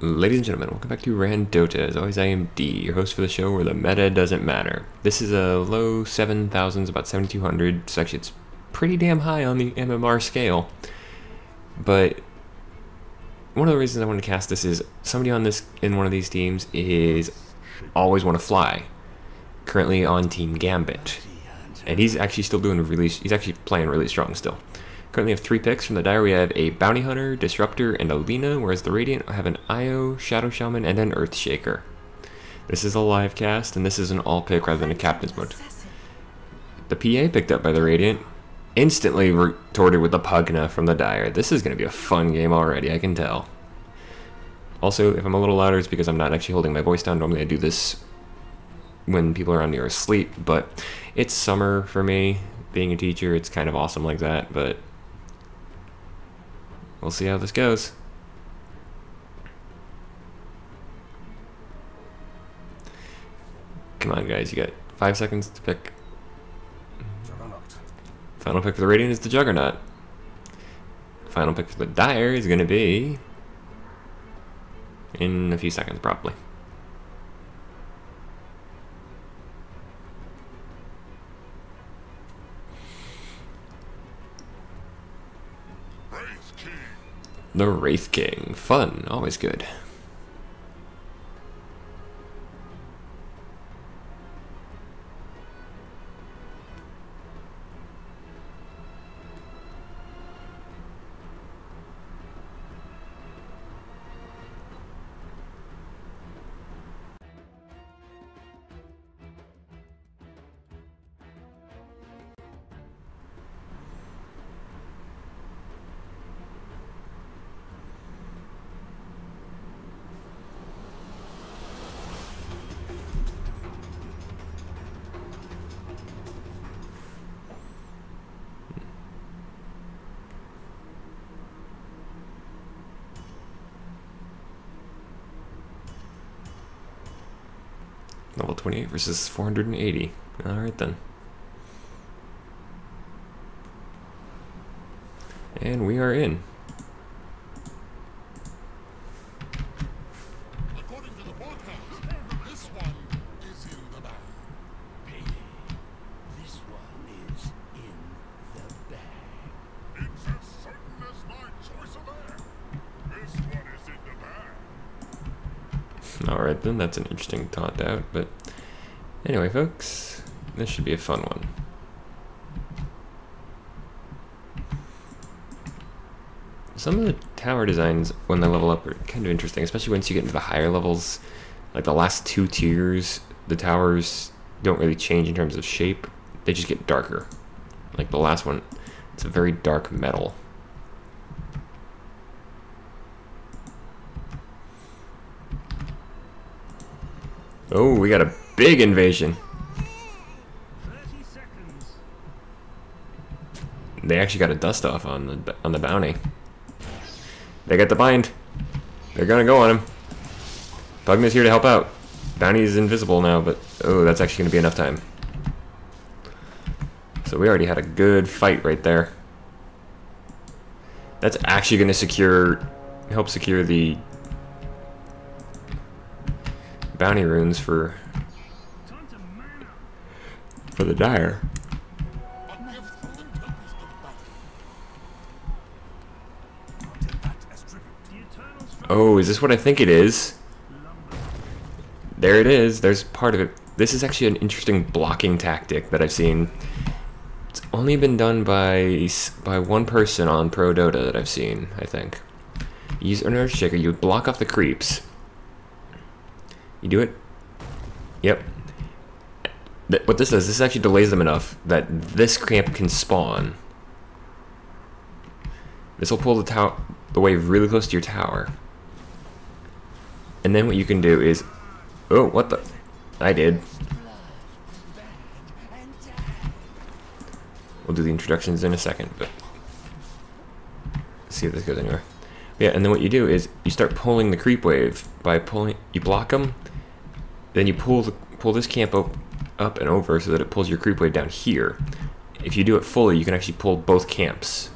Ladies and gentlemen, welcome back to RanDOTA. As always, I am D, your host for the show where the meta doesn't matter. This is a low 7,000s, about 7,200. So actually, it's pretty damn high on the MMR scale. But one of the reasons I wanted to cast this is somebody on this in one of these teams is ALWAYSWANNAFLY, currently on Team Gambit, and he's actually still doing he's actually playing really strong still. Currently have 3 picks. From the Dire we have a Bounty Hunter, Disruptor, and a Lina, whereas the Radiant have an Io, Shadow Shaman, and an Earthshaker. This is a live cast, and this is an all pick rather than a captain's mode. The PA picked up by the Radiant instantly retorted with the Pugna from the Dire. This is going to be a fun game already, I can tell. Also, if I'm a little louder, it's because I'm not actually holding my voice down. Normally I do this when people around me are asleep, but it's summer for me. Being a teacher, it's kind of awesome like that, but we'll see how this goes. Come on, guys, you got 5 seconds to pick. Final pick for the Radiant is the Juggernaut. Final pick for the Dire is going to be in a few seconds, probably. The Wraith King. Fun. Always good. Level 28 versus 480. Alright then. And we are in. According to the forecast, this one is in the bag. This one is in the bag. It's as certain as my choice of air. This one is in the bag. Alright then, that's an interesting taunt out, but anyway folks, this should be a fun one. Some of the tower designs when they level up are kind of interesting, especially once you get into the higher levels. Like the last 2 tiers, the towers don't really change in terms of shape, they just get darker. Like the last one, it's a very dark metal. Oh, we got a big invasion. 30 seconds. They actually got a dust off on the bounty. They got the bind. They're gonna go on him. Pugna's here to help out. Bounty is invisible now, but oh, that's actually gonna be enough time. So we already had a good fight right there. That's actually gonna help secure the bounty runes for the Dire. A gift from the tempest of battle. Oh, is this what I think it is? There it is. There's part of it. This is actually an interesting blocking tactic that I've seen. It's only been done by one person on Pro Dota that I've seen, I think. You use an Earthshaker, you block off the creeps. You do it? Yep. What this does, this actually delays them enough that this camp can spawn. This will pull the wave really close to your tower. And then what you can do is... Oh, what the... I did. We'll do the introductions in a second, but... Let's see if this goes anywhere. Yeah, and then what you do is you start pulling the creep wave by pulling... You block them, then you pull this camp up and over so that it pulls your creep wave down here. If you do it fully, you can actually pull both camps.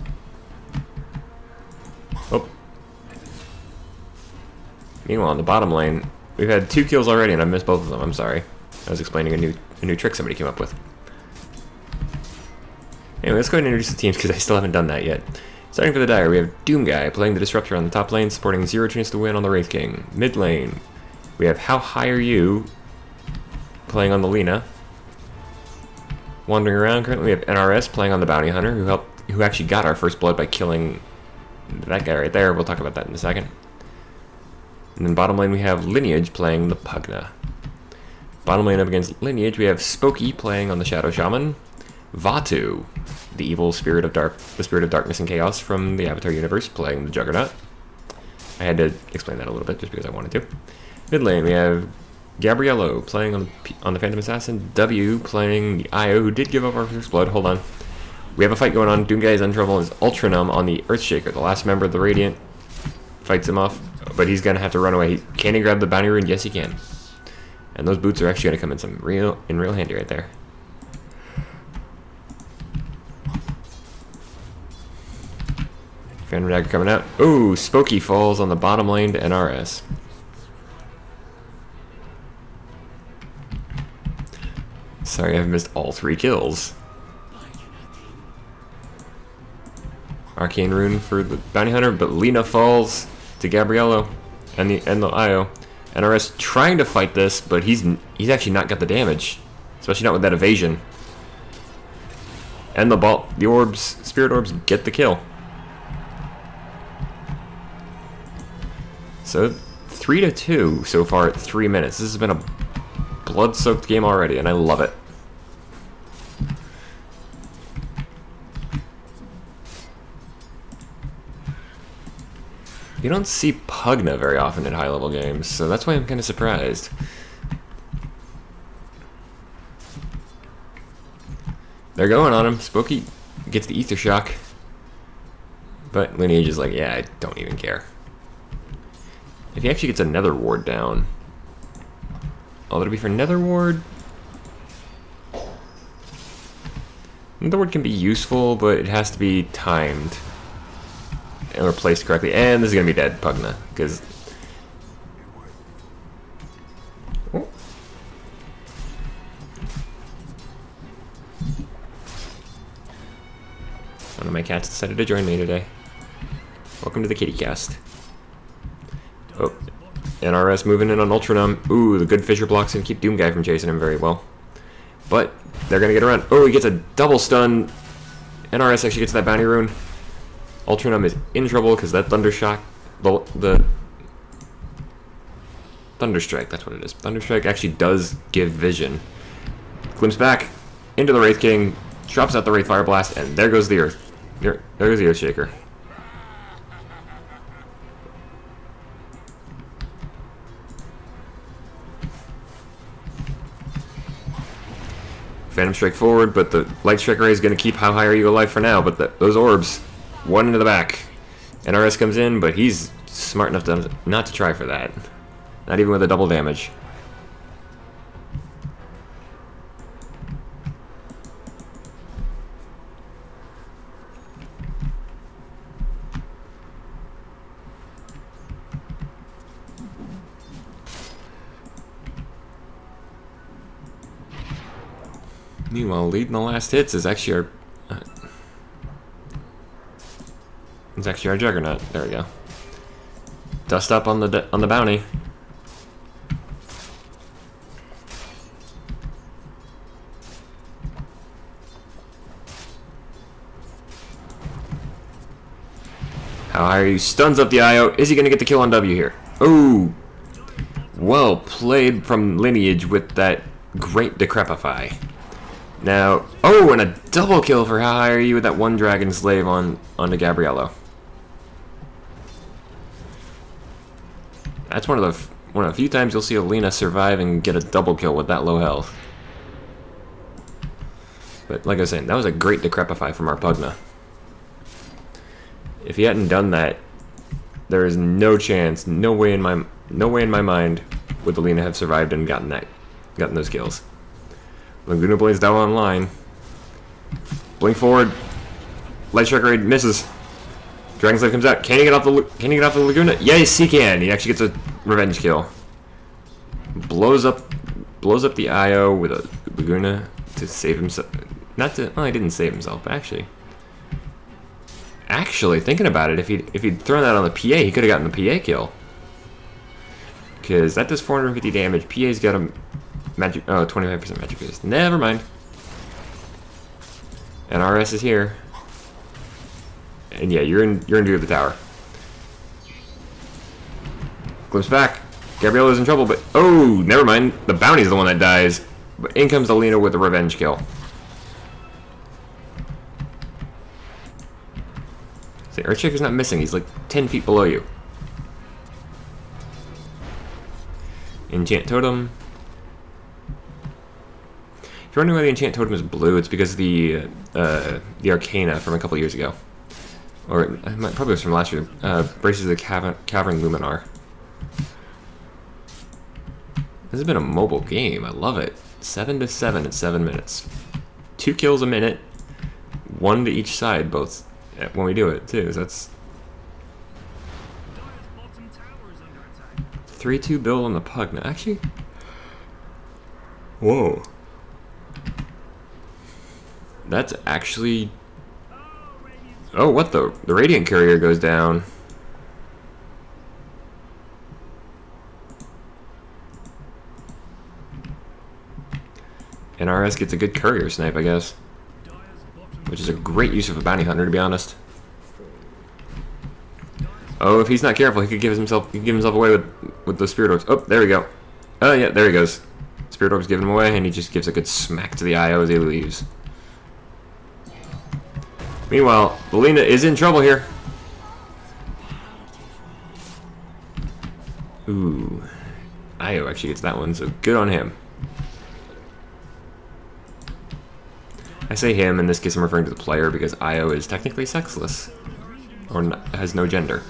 Oh. Meanwhile, in the bottom lane, we've had 2 kills already, and I missed both of them. I'm sorry. I was explaining a new trick somebody came up with. Anyway, let's go ahead and introduce the teams because I still haven't done that yet. Starting for the Dire, we have Doom Guy playing the Disruptor on the top lane, supporting 0 chance to win on the Wraith King. Mid lane, we have How High Are You playing on the Lina. Wandering around, currently we have NRS playing on the Bounty Hunter, who actually got our first blood by killing that guy right there. We'll talk about that in a second. And then bottom lane we have Lineage playing the Pugna. Bottom lane up against Lineage we have Spooky playing on the Shadow Shaman. Vatu, the evil spirit of darkness and chaos from the Avatar universe, playing the Juggernaut. I had to explain that a little bit just because I wanted to. Mid lane we have Gabriello playing on the Phantom Assassin. W playing the IO, who did give up our first blood. Hold on. We have a fight going on. Doom Guy is in trouble. Is Ultra Numb on the Earthshaker, the last member of the Radiant. Fights him off, but he's gonna have to run away. Can he grab the bounty rune? Yes, he can. And those boots are actually gonna come in real handy right there. Phantom Dagger coming out. Ooh, Spooky falls on the bottom lane to NRS. Sorry, I've missed all 3 kills. Arcane Rune for the Bounty Hunter, but Lina falls to Gabriello and the IO. NRS trying to fight this, but he's actually not got the damage, especially not with that evasion. And the orbs, spirit orbs, get the kill. So 3-2 so far at 3 minutes. This has been a blood-soaked game already, and I love it. You don't see Pugna very often in high-level games, so that's why I'm kind of surprised. They're going on him. Spooky gets the Ether Shock. But Lineage is like, yeah, I don't even care. If he actually gets a Nether Ward down... Oh, that'll be for Nether Ward? Nether Ward can be useful, but it has to be timed. Or placed correctly. And this is going to be dead, Pugna, because... Oh. One of my cats decided to join me today. Welcome to the kitty cast. Oh, NRS moving in on Ultra Numb. Ooh, the good Fissure block's going to keep Doom Guy from chasing him very well. But they're going to get around. Oh, he gets a double stun. NRS actually gets that bounty rune. Ultra Numb is in trouble because that Thunder Shock, the Thunderstrike, that's what it is. Thunderstrike actually does give vision. Glimpse back into the Wraith King, drops out the Wraith Fire Blast, and there goes the Earth. There goes the Earthshaker. Phantom Strike forward, but the Light Strike Ray is going to keep How High Are You alive for now, but those orbs, one into the back. NRS comes in, but he's smart enough not to try for that. Not even with a double damage. Meanwhile, leading the last hits is actually our Juggernaut. There we go. Dust up on the bounty. How High Are You? Stuns up the IO. Is he going to get the kill on W here? Oh, well played from Lineage with that great Decrepify. Now, oh, and a double kill for How High Are You with that one Dragon Slave onto Gabriello. That's one of the few times you'll see a Lina survive and get a double kill with that low health. But like I was saying, that was a great Decrepify from our Pugna. If he hadn't done that, there is no chance, no way in my mind would the Lina have survived and gotten those kills. Laguna Blade's down online. Blink forward. Light Strike Raid misses. Dragon Slave comes out. Can he get off the Laguna? Yes, he can. He actually gets a revenge kill. Blows up the IO with a Laguna to save himself. Not to. Well, he didn't save himself, but actually, thinking about it, if he'd thrown that on the PA, he could have gotten the PA kill. Because that does 450 damage. PA's got a magic. Oh, 25% magic resist. Never mind. And RS is here. And yeah, you're in view of the tower. Glimpse back. Gabriella's in trouble, but oh, never mind. The bounty's the one that dies. But in comes Alina with a revenge kill. See, Earthshaker's not missing. He's like 10 feet below you. Enchant Totem. If you're wondering why the Enchant Totem is blue, it's because of the Arcana from a couple years ago. Or it probably was from last year. Braces of the Cavern Luminar. This has been a mobile game. I love it. 7-7 in 7 minutes. 2 kills a minute. 1 to each side, both when we do it too. So that's 3-2 build on the Pug. Now, actually, whoa. That's actually. Oh, what the Radiant Courier goes down. And RS gets a good courier snipe, I guess. Which is a great use of a bounty hunter, to be honest. Oh, if he's not careful, he could give himself away with the Spirit Orbs. Oh, there we go. Oh yeah, there he goes. Spirit Orbs giving him away, and he just gives a good smack to the IO as he leaves. Meanwhile, Alina is in trouble here. Ooh. IO actually gets that one, so good on him. I say him, in this case I'm referring to the player because IO is technically sexless. Or has no gender.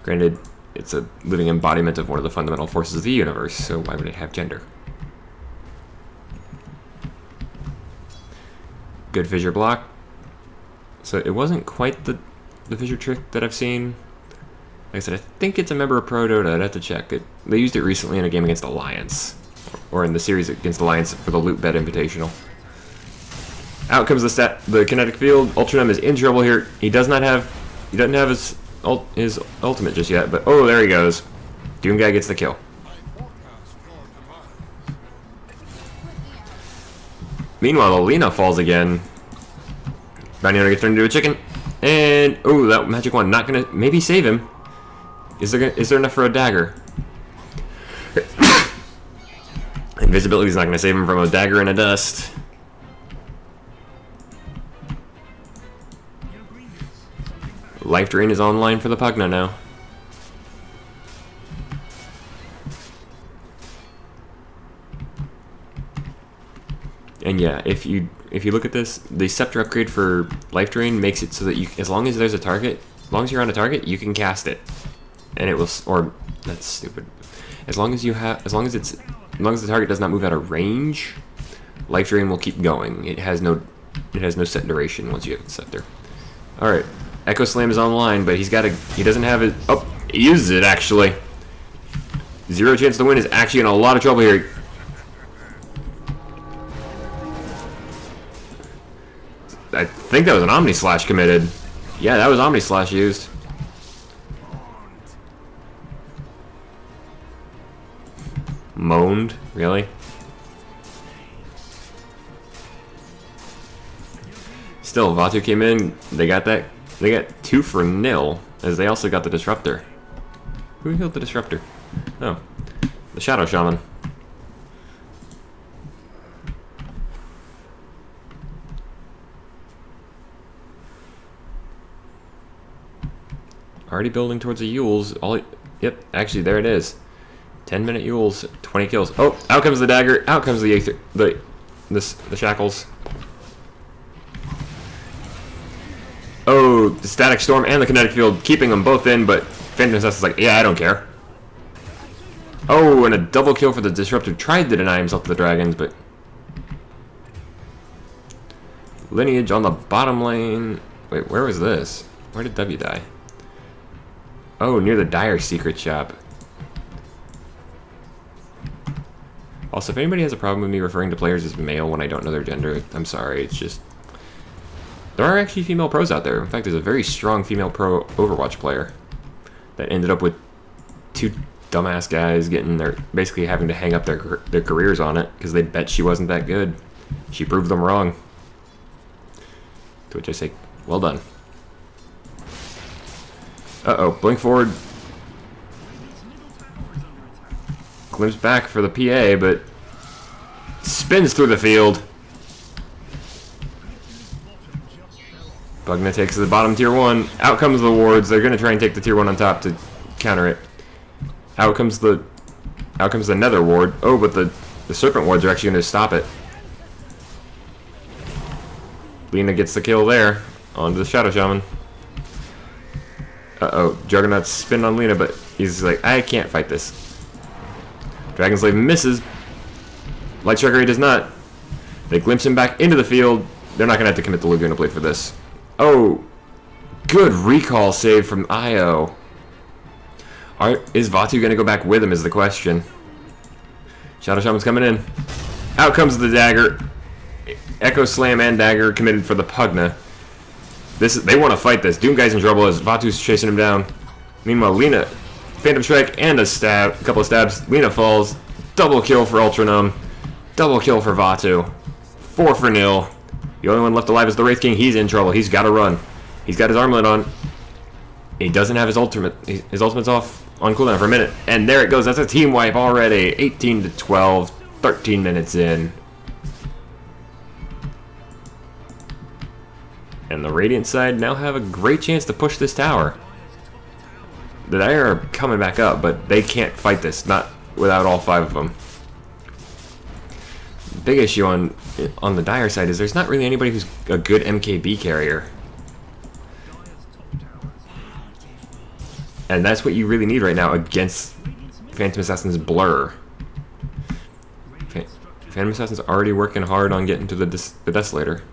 Granted, it's a living embodiment of one of the fundamental forces of the universe, so why would it have gender? Good fissure block. So it wasn't quite the fissure trick that I've seen. Like I said, I think it's a member of Pro Dota. I'd have to check it. They used it recently in a game against Alliance. Or in the series against Alliance for the Loot Bed Invitational. Out comes the kinetic field. Ultranum is in trouble here. He doesn't have his ultimate just yet, but oh, there he goes. Doom guy gets the kill. Meanwhile, Alina falls again. Bounty hunter gets turned into a chicken, and oh, that magic wand not gonna maybe save him. Is there enough for a dagger? Invisibility is not gonna save him from a dagger and a dust. Life Drain is online for the Pugna now. And yeah, if you look at this, the Scepter upgrade for Life Drain makes it so that as long as there's a target, as long as you're on a target, you can cast it, and it will. Or that's stupid. As long as the target does not move out of range, Life Drain will keep going. It has no set duration once you have the Scepter. All right. Echo Slam is online, but he doesn't have it. Oh, he uses it actually. 0 chance to win is actually in a lot of trouble here. I think that was an Omni Slash committed. Yeah, that was Omni Slash used. Moaned, really? Still, Vatu came in. They got 2 for 0, as they also got the Disruptor. Who healed the Disruptor? Oh, the Shadow Shaman. Already building towards the Yules. Yep, actually there it is. 10-minute Yules, 20 kills. Oh, out comes the dagger. Out comes the Aether, the shackles. Oh, the Static Storm and the Kinetic Field keeping them both in, but Phantom Assassin's is like, yeah, I don't care. Oh, and a double kill for the Disruptor. Tried to deny himself to the dragons, but Lineage on the bottom lane. Wait, where was this? Where did W die? Oh, near the Dire Secret Shop. Also, if anybody has a problem with me referring to players as male when I don't know their gender, I'm sorry. It's just... There are actually female pros out there. In fact, there's a very strong female pro Overwatch player that ended up with 2 dumbass guys getting their... basically having to hang up their careers on it because they bet she wasn't that good. She proved them wrong. To which I say, well done. Uh-oh, blink forward. Glimpse back for the PA, but spins through the field. Pugna takes the bottom tier 1. Out comes the wards. They're gonna try and take the tier 1 on top to counter it. Out comes the nether ward. Oh, but the serpent wards are actually gonna stop it. Lina gets the kill there onto the Shadow Shaman. Uh-oh, Juggernaut's spin on Lina, but he's like, I can't fight this. Dragon Slave misses. Light Striker does not. They glimpse him back into the field. They're not going to have to commit the Laguna Blade for this. Oh, good recall save from Io. Is Vatu going to go back with him is the question. Shadow Shaman's coming in. Out comes the dagger. Echo Slam and dagger committed for the Pugna. They want to fight this. Doom Guy's in trouble as Vatu's chasing him down. Meanwhile, Lina, Phantom Strike and a couple of stabs. Lina falls. Double kill for Ultranum. Double kill for Vatu. 4 for nil. The only one left alive is the Wraith King. He's in trouble. He's got to run. He's got his armlet on. He doesn't have his ultimate. His ultimate's off on cooldown for a minute. And there it goes. That's a team wipe already. 18 to 12. 13 minutes in. And the Radiant side now have a great chance to push this tower. The Dire are coming back up, but they can't fight this, not without all 5 of them. The big issue on the Dire side is there's not really anybody who's a good MKB carrier. And that's what you really need right now against Phantom Assassin's Blur. Phantom Assassin's already working hard on getting to the Desolator.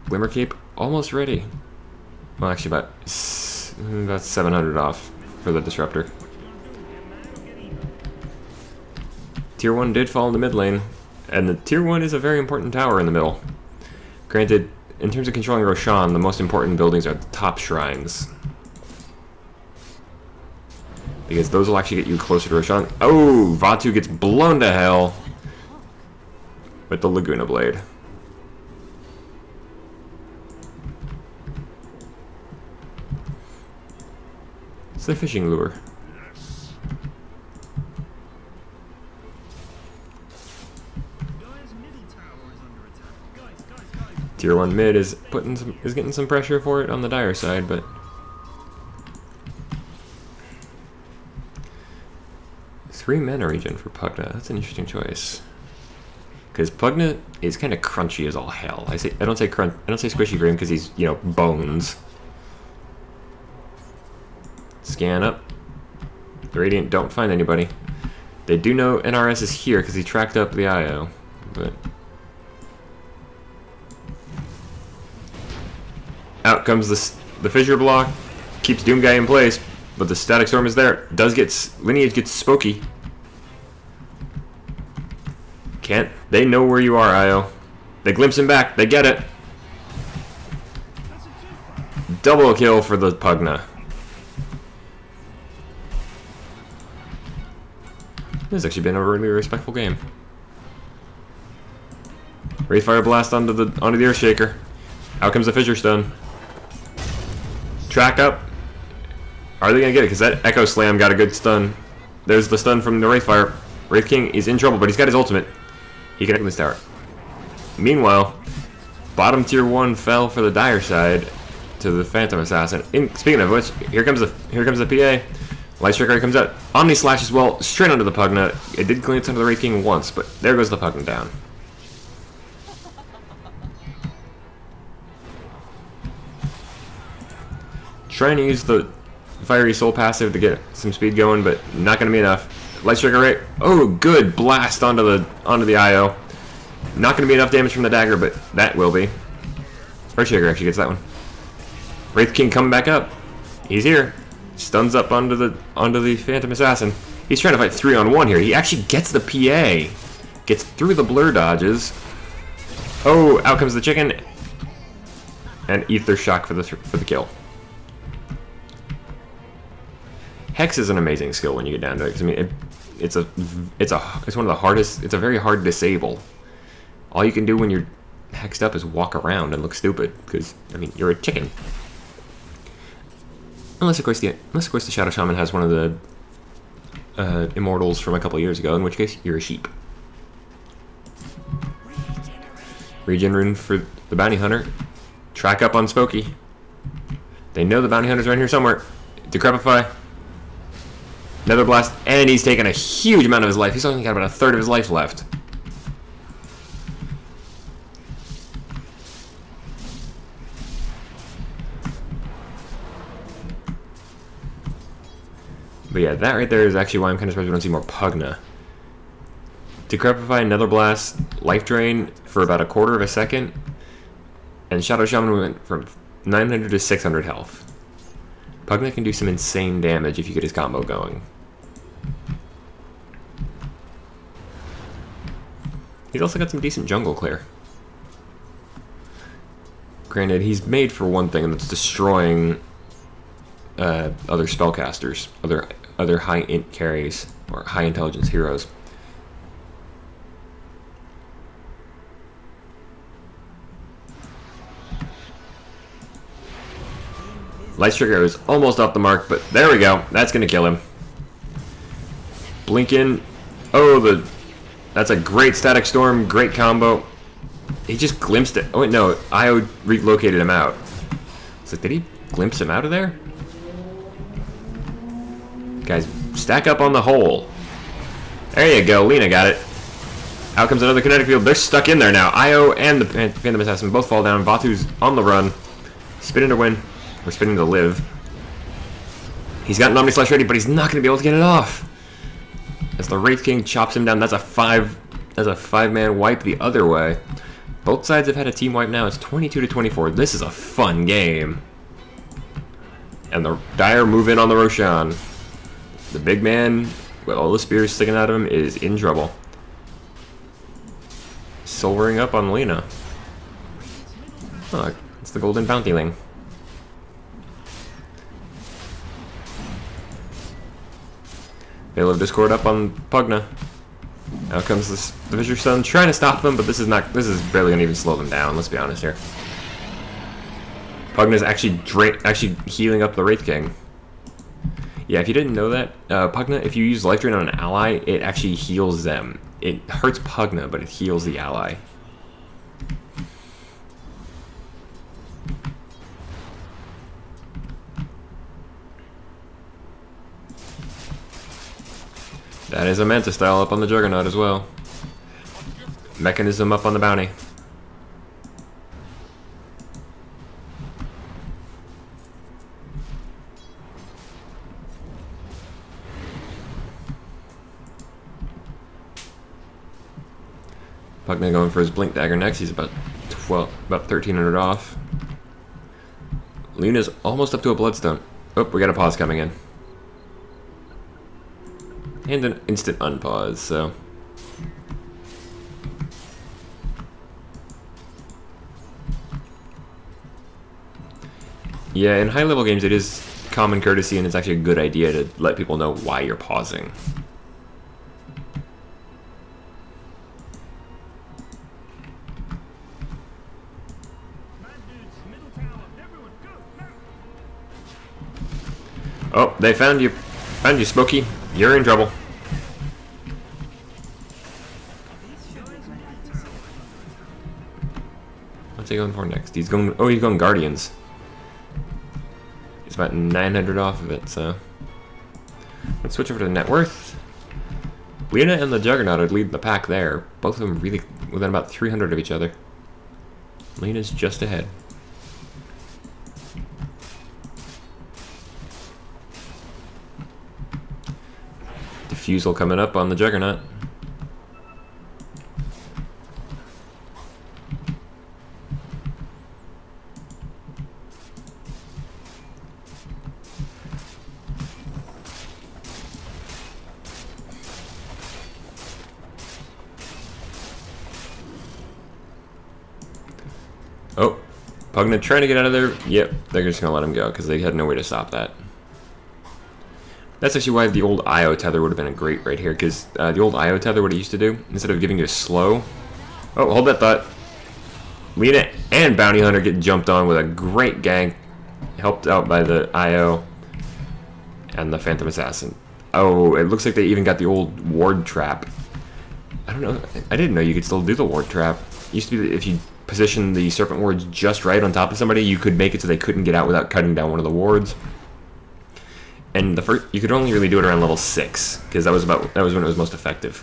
Glimmer Cape almost ready. Well, actually about 700 off for the Disruptor. Tier 1 did fall in the mid lane, and the Tier 1 is a very important tower in the middle. Granted, in terms of controlling Roshan, the most important buildings are the top shrines. Because those will actually get you closer to Roshan. Oh, Vatu gets blown to hell with the Laguna Blade. It's the fishing lure. Tier 1 mid is getting some pressure for it on the Dire side, but 3 mana regen for Pugna. That's an interesting choice. Because Pugna is kind of crunchy as all hell. I don't say squishy for him because he's, you know, bones. Scan up. The Radiant don't find anybody. They do know NRS is here because he tracked up the IO, but out comes the fissure block, keeps Doom Guy in place, but the Static Storm is there. Lineage gets spooky. They know where you are, IO. They glimpse him back. They get it. Double kill for the Pugna. This has actually been a really respectful game. Wraithfire Blast onto the Earthshaker. Out comes the Fissure Stun. Track up. Are they gonna get it? Because that Echo Slam got a good stun. There's the stun from the Wraithfire. Wraith King is in trouble, but he's got his ultimate. He can take this tower. Meanwhile, bottom tier 1 fell for the Dire side to the Phantom Assassin. Speaking of which, here comes the PA. Light Striker comes out. Omni Slash as well, straight onto the Pugna. It did glance onto the Wraith King once, but there goes the Pugna down. Trying to use the Fiery Soul passive to get some speed going, but not going to be enough. Light Striker right. Oh, good blast onto the IO. Not going to be enough damage from the dagger, but that will be. Earthshaker actually gets that one. Wraith King coming back up. He's here. Stuns up onto the Phantom Assassin. He's trying to fight 3-on-1 here. He actually gets the PA. Gets through the blur dodges. Oh, out comes the chicken. And Ether Shock for the kill. Hex is an amazing skill when you get down to it. 'Cause, I mean, it's one of the hardest. It's a very hard disable. All you can do when you're hexed up is walk around and look stupid. Because I mean, you're a chicken. Unless of course the Shadow Shaman has one of the immortals from a couple years ago, in which case you're a sheep. Regen rune for the bounty hunter. Track up on Spooky. They know the bounty hunter's around here somewhere. Decrepify. Nether Blast, and he's taken a huge amount of his life. He's only got about a third of his life left. But yeah, that right there is actually why I'm kind of surprised we don't see more Pugna. Decrepify, Nether Blast, Life Drain for about a quarter of a second, and Shadow Shaman went from 900 to 600 health. Pugna can do some insane damage if you get his combo going. He's also got some decent jungle clear. Granted, he's made for one thing, and that's destroying other spellcasters, other high int carries or high intelligence heroes. Light Trigger is almost off the mark, but there we go. That's gonna kill him. Blink in. Oh, that's a great Static Storm, great combo. He just glimpsed it. Oh wait, no, Io relocated him out. It's like, did he glimpse him out of there? Guys, stack up on the hole. There you go, Lina got it. Out comes another kinetic field. They're stuck in there now. Io and the Phantom Assassin both fall down. Vatu's on the run. Spinning to win. Or spinning to live. He's got an Omni Slash ready, but he's not going to be able to get it off. As the Wraith King chops him down, that's a five-man wipe the other way. Both sides have had a team wipe now. It's 22 to 24. This is a fun game. And the Dire move in on the Roshan. The big man, with all the spears sticking out of him, is in trouble. Silvering up on Lina. Oh, it's the Golden Bountyling. Veil of Discord up on Pugna. Now comes the Fisher Sun trying to stop them, but this is barely gonna even slow them down, let's be honest here. Pugna's actually healing up the Wraith King. Yeah, if you didn't know that, Pugna, if you use Life Drain on an ally, it actually heals them. It hurts Pugna, but it heals the ally. That is a Manta style up on the Juggernaut as well. Mechanism up on the Bounty. Pugna going for his Blink Dagger next. He's about 1300 off. Lina's almost up to a Bloodstone. Oh, we got a pause coming in. And an instant unpause, so. Yeah, in high level games it is common courtesy and it's actually a good idea to let people know why you're pausing. Oh, they found you. Found you, Spooky. You're in trouble. What's he going for next? He's going Guardians. He's about 900 off of it, so. Let's switch over to net worth. Lina and the Juggernaut are leading the pack there. Both of them really within about 300 of each other. Lina's just ahead. Diffusal coming up on the Juggernaut. Pugna trying to get out of there. Yep, they're just gonna let him go because they had no way to stop that. That's actually why the old IO tether would have been a great right here, because the old IO tether, what it used to do, instead of giving you a slow... Oh, hold that thought. Lena and Bounty Hunter get jumped on with a great gank, helped out by the IO and the Phantom Assassin. Oh, it looks like they even got the old ward trap. I don't know. I didn't know you could still do the ward trap. It used to be that if you position the Serpent wards just right on top of somebody, you could make it so they couldn't get out without cutting down one of the wards. And the first, you could only really do it around level 6, because that was when it was most effective.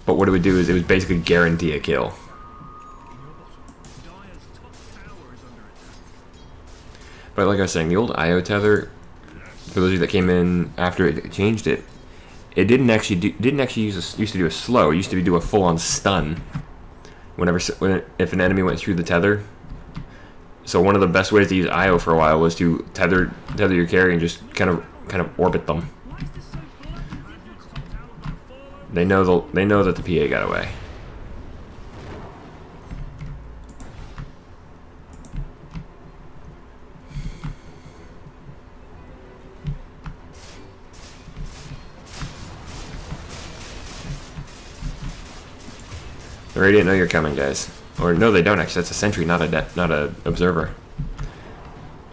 But what it would do is it would basically guarantee a kill. But like I was saying, the old IO tether, for those of you that came in after it changed it, it didn't actually used to do a slow. It used to do a full-on stun if an enemy went through the tether. So one of the best ways to use IO for a while was to tether your carry and just kind of orbit them. They know that the PA got away. The Radiant know you're coming, guys. Or no, they don't actually. That's a sentry, not a observer.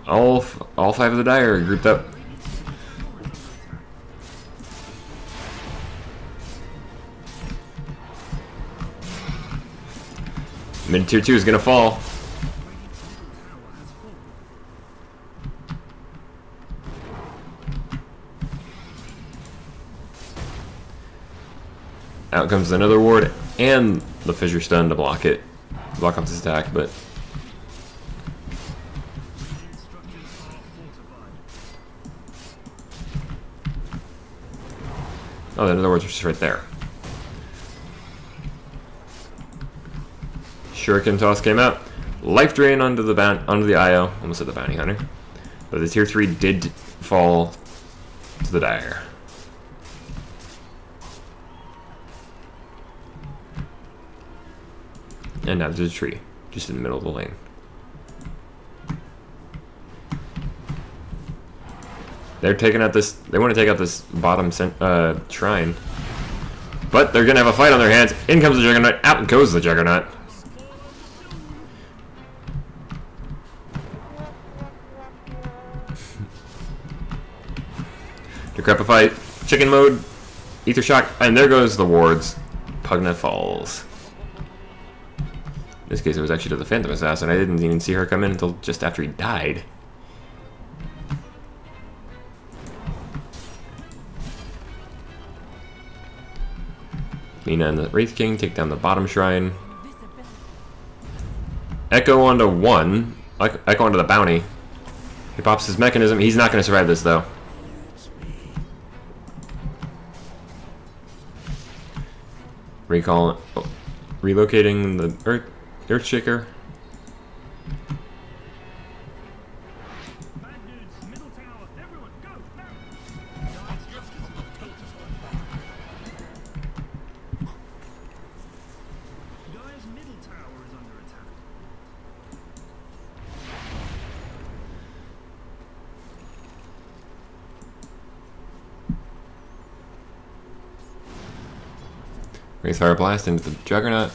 All 5 of the Dire are grouped up. Mid tier 2 is gonna fall. Out comes another ward and the Fissure Stun to block off this attack, but oh, in other words, it's just right there. Shuriken toss came out. Life drain onto the IO. Almost said the Bounty Hunter, but the tier 3 did fall to the Dire. And now there's a tree, just in the middle of the lane. They're taking out this. They want to take out this bottom shrine, but they're gonna have a fight on their hands. In comes the Juggernaut. Out goes the Juggernaut. Decrepify, chicken mode, ether shock, and there goes the wards. Pugna falls. In this case, it was actually to the Phantom Assassin. I didn't even see her come in until just after he died. Lena and the Wraith King take down the bottom shrine. Echo onto 1. Echo onto the bounty. He pops his mechanism. He's not going to survive this, though. Relocating the Earthshaker. Fire Blast into the Juggernaut.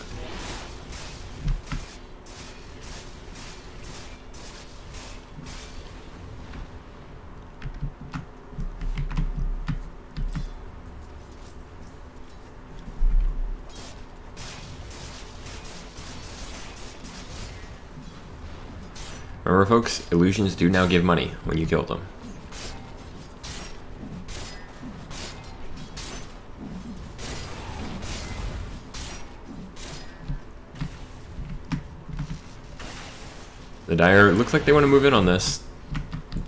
Remember, folks, illusions do now give money when you kill them. The Dire looks like they want to move in on this.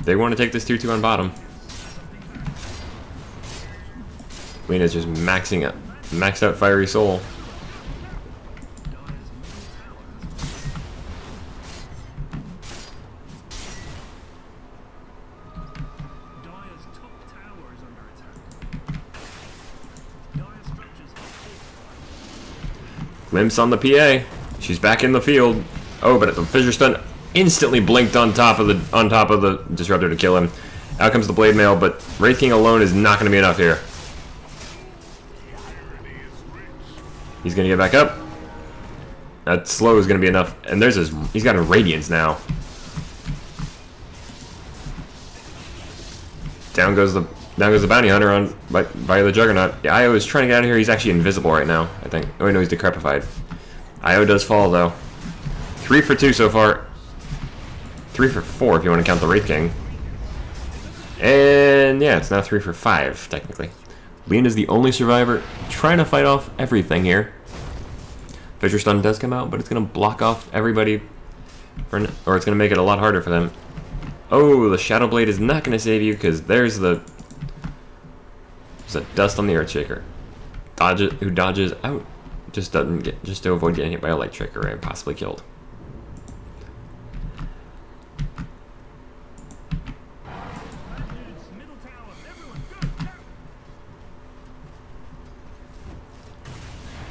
They want to take this tier 2 on bottom. Lena's just maxed out Fiery Soul. Glimpse on the PA. She's back in the field. Oh, but the Fissure Stun instantly blinked on top of the disruptor to kill him. Out comes the blade mail, but Wraith King alone is not going to be enough here. He's going to get back up. That slow is going to be enough, and there's his. He's got a radiance now. Down goes the bounty hunter on via the Juggernaut. The IO is trying to get out of here. He's actually invisible right now, I think. Oh no, he's decrepified. IO does fall though. 3 for 2 so far. 3 for 4 if you want to count the Wraith King. And yeah, it's now 3 for 5 technically. Lena's the only survivor, trying to fight off everything here. Fissure Stun does come out, but it's going to block off everybody, or it's going to make it a lot harder for them. Oh, the Shadow Blade is not going to save you because there's a dust on the Earthshaker. Who dodges out, just to avoid getting hit by a Light Shaker and possibly killed.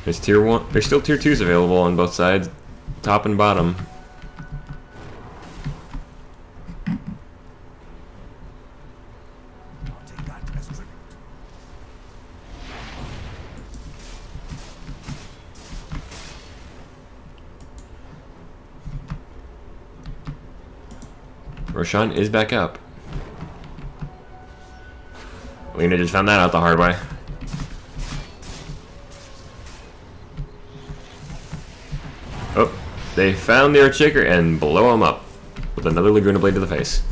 There's tier 1. There's still tier 2s available on both sides, top and bottom. Roshan is back up. Lena just found that out the hard way. Oh, they found the Earthshaker and blow him up with another Laguna Blade to the face.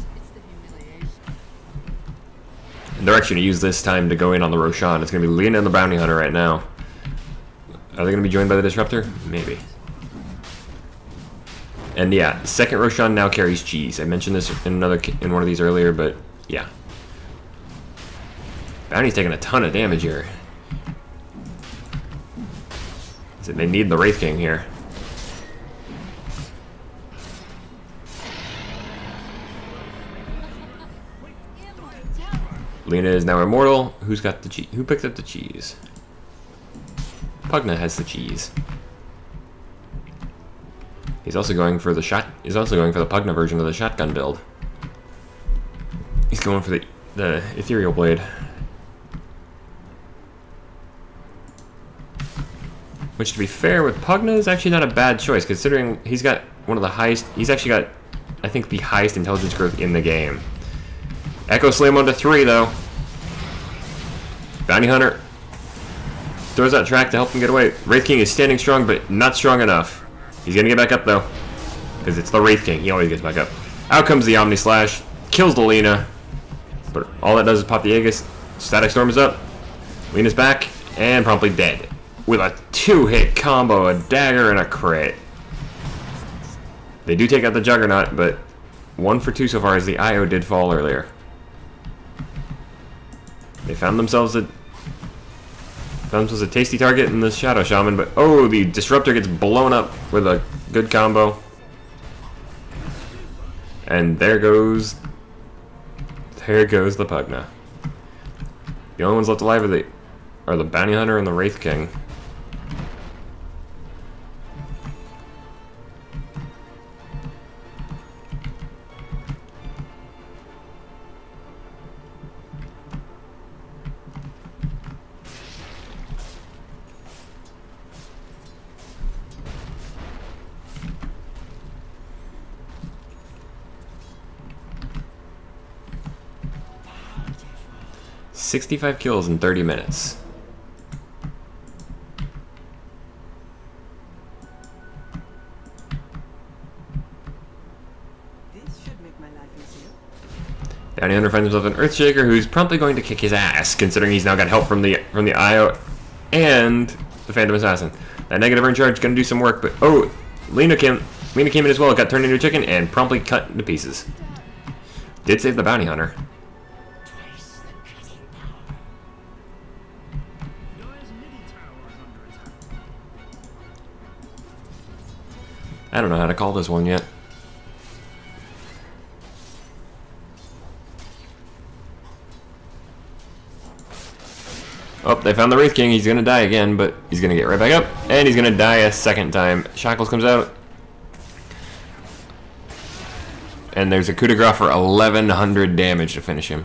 And they're actually going to use this time to go in on the Roshan. It's going to be Lena and the Bounty Hunter right now. Are they going to be joined by the Disruptor? Maybe. And yeah, second Roshan now carries cheese. I mentioned this in one of these earlier, but yeah. Bounty's taking a ton of damage here. So they need the Wraith King here. Lena is now immortal. Who's got the cheese? Who picked up the cheese? Pugna has the cheese. He's also going for the He's also going for the Pugna version of the shotgun build. He's going for the Ethereal Blade. Which, to be fair, with Pugna is actually not a bad choice, considering he's got one of the highest. He's actually got, I think, the highest intelligence growth in the game. Echo Slam onto 3 though. Bounty Hunter throws out track to help him get away. Wraith King is standing strong, but not strong enough. He's gonna get back up though, because it's the Wraith King. He always gets back up. Out comes the Omni Slash, kills the Lena, but all that does is pop the Aegis. Static Storm is up. Lena's back and promptly dead with a 2-hit combo, a dagger and a crit. They do take out the Juggernaut, but 1 for 2 so far as the IO did fall earlier. They found themselves a tasty target in the Shadow Shaman, but oh, the Disruptor gets blown up with a good combo. And there goes the Pugna. The only ones left alive are the Bounty Hunter and the Wraith King. $65 kills in 30 minutes. This should make my life easier. Bounty Hunter finds himself an Earthshaker who's promptly going to kick his ass, considering he's now got help from the IO and the Phantom Assassin. That negative burn charge is going to do some work, but oh, Lena came in as well, got turned into a chicken and promptly cut into pieces. Did save the Bounty Hunter. I don't know how to call this one yet. Oh, they found the Wraith King. He's gonna die again, but he's gonna get right back up, and he's gonna die a second time. Shackles comes out. And there's a coup de grace for 1100 damage to finish him.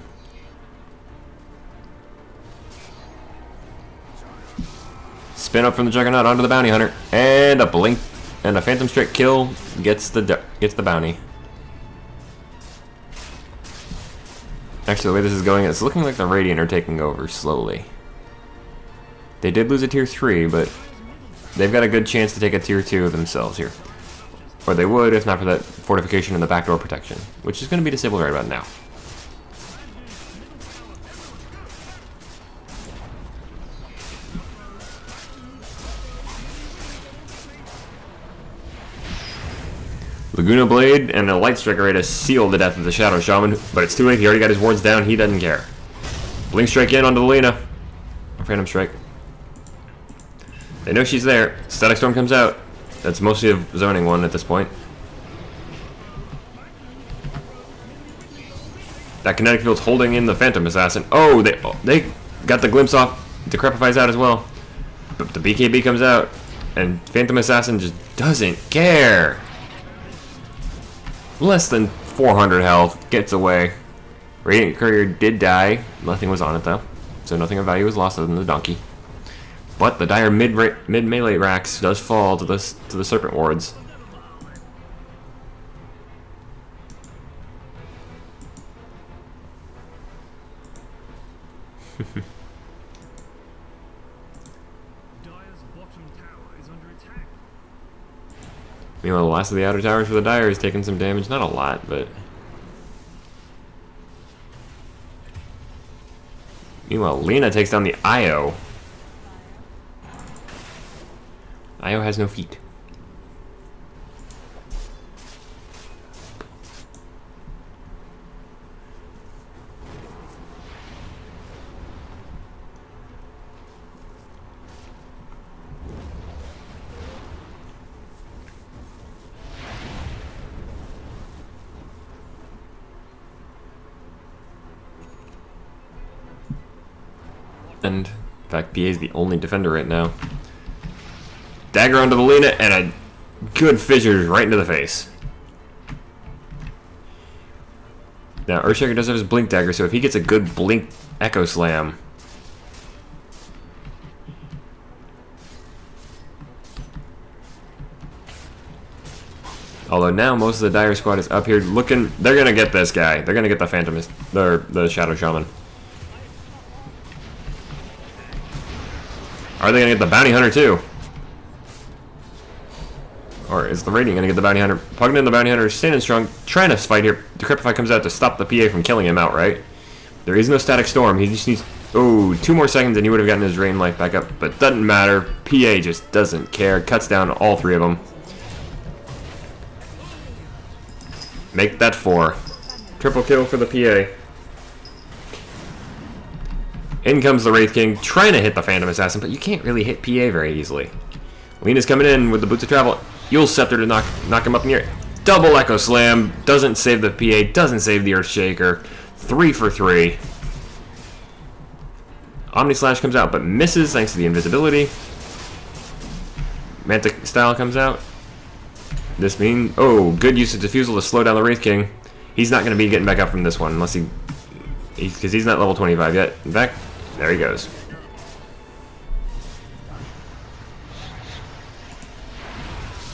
Spin up from the Juggernaut onto the Bounty Hunter. And a blink and a Phantom Strike kill gets the bounty. Actually, the way this is going, it's looking like the Radiant are taking over slowly. They did lose a tier 3, but they've got a good chance to take a tier 2 themselves here. Or they would, if not for that fortification and the backdoor protection, which is going to be disabled right about now. Laguna Blade and a Light Striker to seal the death of the Shadow Shaman, but it's too late. He already got his wards down. He doesn't care. Blink Strike in onto the Lena. Phantom Strike. They know she's there. Static Storm comes out. That's mostly a zoning one at this point. That Kinetic Field's holding in the Phantom Assassin. Oh, they got the glimpse off. Decrepify's out as well. But the BKB comes out, and Phantom Assassin just doesn't care. Less than 400 health, gets away. Radiant Courier did die. Nothing was on it though, so nothing of value was lost other than the donkey. But the dire mid melee racks does fall to the Serpent Wards. Meanwhile, the last of the outer towers for the Dire is taking some damage. Not a lot, but... Meanwhile, Lena takes down the Io. Io has no feet. And, in fact, PA is the only defender right now. Dagger onto the Lena, and a good fissure right into the face. Now, Earthshaker does have his Blink Dagger, so if he gets a good Blink Echo Slam... Although now most of the Dire squad is up here looking... They're gonna get this guy. They're gonna get the Phantomist, the Shadow Shaman. Are they gonna get the Bounty Hunter too? Or is the Radiant gonna get the Bounty Hunter? Plugging in the Bounty Hunter, standing strong, trying to fight here. Decrepify comes out to stop the PA from killing him outright. There is no Static Storm. He just needs, 2 more seconds and he would have gotten his Rain Life back up. But doesn't matter. PA just doesn't care. Cuts down all 3 of them. Make that 4. Triple kill for the PA. In comes the Wraith King, trying to hit the Phantom Assassin, but you can't really hit PA very easily. Lena's coming in with the Boots of Travel. Yule Scepter to knock him up in the air. Double Echo Slam, doesn't save the PA, doesn't save the Earthshaker. 3 for 3. Omni Slash comes out, but misses thanks to the invisibility. Mantic Style comes out. This means, good use of Diffusal to slow down the Wraith King. He's not going to be getting back up from this one unless because he's not level 25 yet. In fact, there he goes.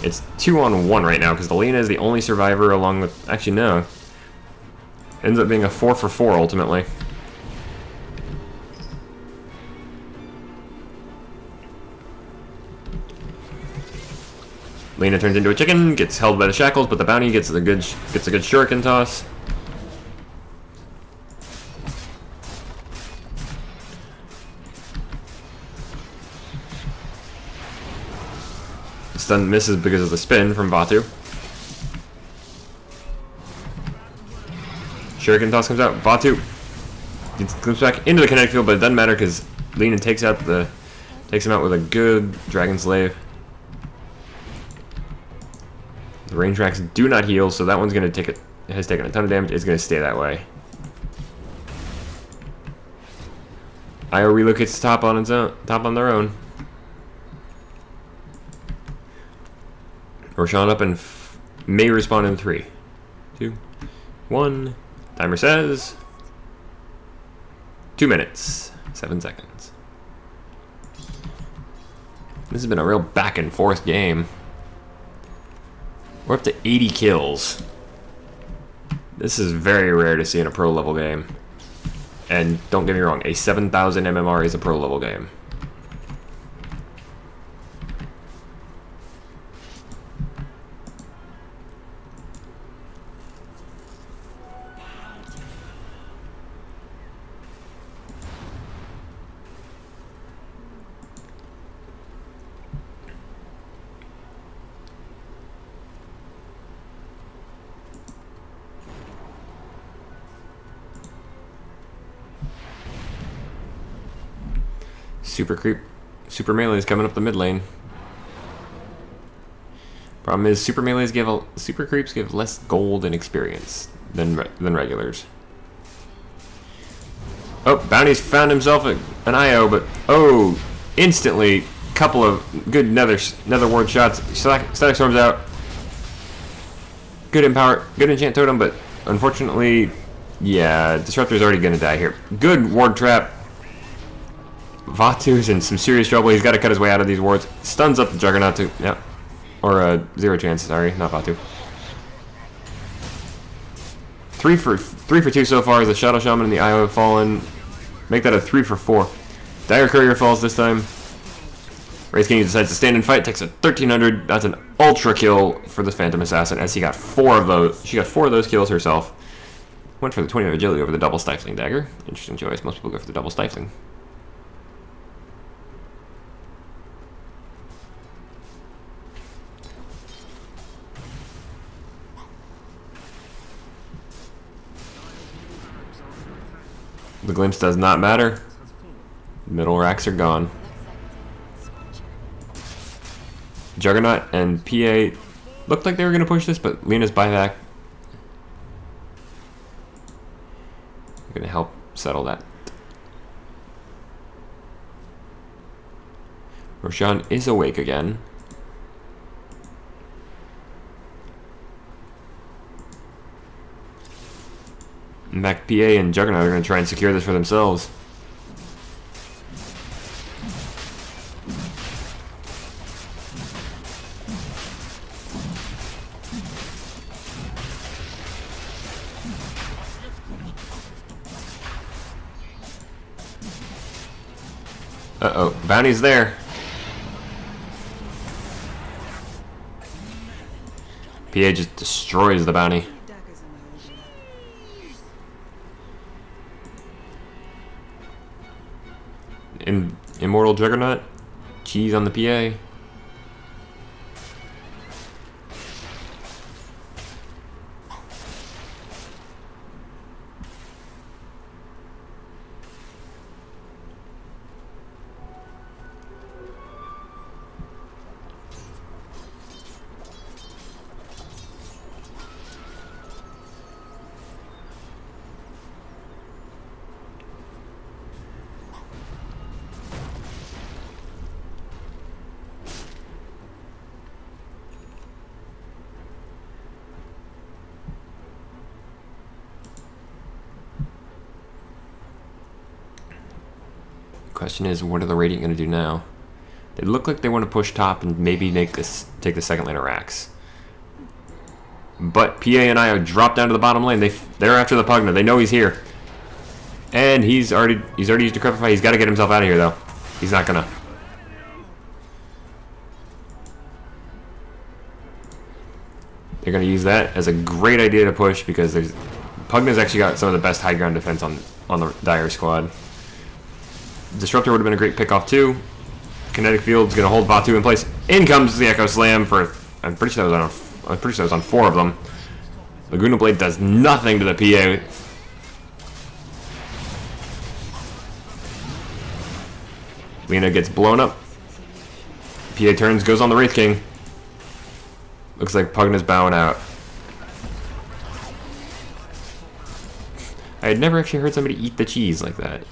It's 2-on-1 right now because the Lena is the only survivor along with... Actually, no. Ends up being a 4 for 4 ultimately. Lena turns into a chicken, gets held by the shackles, but the bounty gets a good shuriken toss. Stun misses because of the spin from Vatu. Shuriken toss comes out. Vatu comes back into the kinetic field, but it doesn't matter because Lena takes him out with a good Dragon Slave. The range racks do not heal, so that one's gonna has taken a ton of damage. It's gonna stay that way. Io relocates to top on their own. Roshan up and may respawn in 3, 2, 1. Timer says 2 minutes, 7 seconds. This has been a real back and forth game. We're up to 80 kills. This is very rare to see in a pro level game. And don't get me wrong, a 7,000 MMR is a pro level game. Super melees coming up the mid lane. Problem is, super creeps give less gold and experience than regulars. Oh, Bounty's found himself an IO, but oh, instantly, couple of good nether ward shots. Static Storm's out. Good empower, good enchant totem, but unfortunately, yeah, Disruptor's already gonna die here. Good ward trap. Vatu's in some serious trouble. He's got to cut his way out of these wards. Stuns up the Juggernaut too. Yep. Or zero chance. Sorry, not Vatu. 3 for 2 so far as the Shadow Shaman and the IO have fallen. Make that a 3 for 4. Dire Courier falls this time. Wraith King decides to stand and fight. Takes a 1300. That's an ultra kill for the Phantom Assassin as he got 4 of those. She got 4 of those kills herself. Went for the 20 of agility over the double stifling dagger. Interesting choice. Most people go for the double stifling. The glimpse does not matter. Middle racks are gone. Juggernaut and PA looked like they were going to push this, but Lena's buyback going to help settle that. Roshan is awake again. In fact, PA and Juggernaut are going to try and secure this for themselves. Uh-oh, Bounty's there. PA just destroys the Bounty. Immortal Juggernaut, cheese on the PA. Question is, what are the Radiant going to do now? They look like they want to push top and maybe take the second lane of racks. But PA and IO drop down to the bottom lane. They're after the Pugna. They know he's here, and he's already used Decrepify. He's got to get himself out of here though. He's not gonna. They're gonna use that as a great idea to push because Pugna's actually got some of the best high ground defense on the Dire squad. Disruptor would have been a great pickoff too. Kinetic Field's gonna hold Vatu in place. In comes the Echo Slam for I'm pretty sure that was on 4 of them. Laguna Blade does nothing to the PA. Lena gets blown up. PA turns, goes on the Wraith King. Looks like Pugna's bowing out. I had never actually heard somebody eat the cheese like that.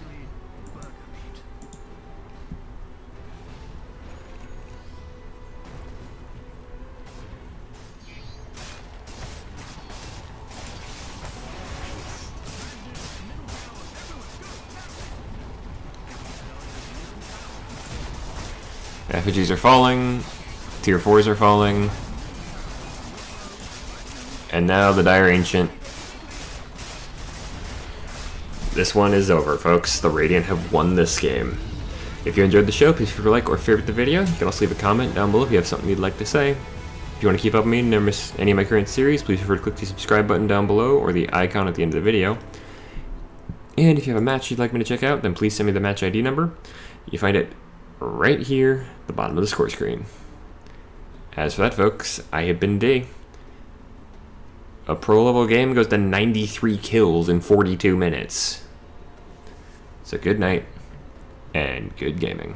Effigies are falling. Tier 4s are falling. And now the Dire Ancient. This one is over, folks. The Radiant have won this game. If you enjoyed the show, please feel free to like or favorite the video. You can also leave a comment down below if you have something you'd like to say. If you want to keep up with me and never miss any of my current series, please feel free to click the subscribe button down below or the icon at the end of the video. And if you have a match you'd like me to check out, then please send me the match ID number. You find it right here at the bottom of the score screen. As for that, folks, I have been D. A pro level game goes to 93 kills in 42 minutes. So good night, and good gaming.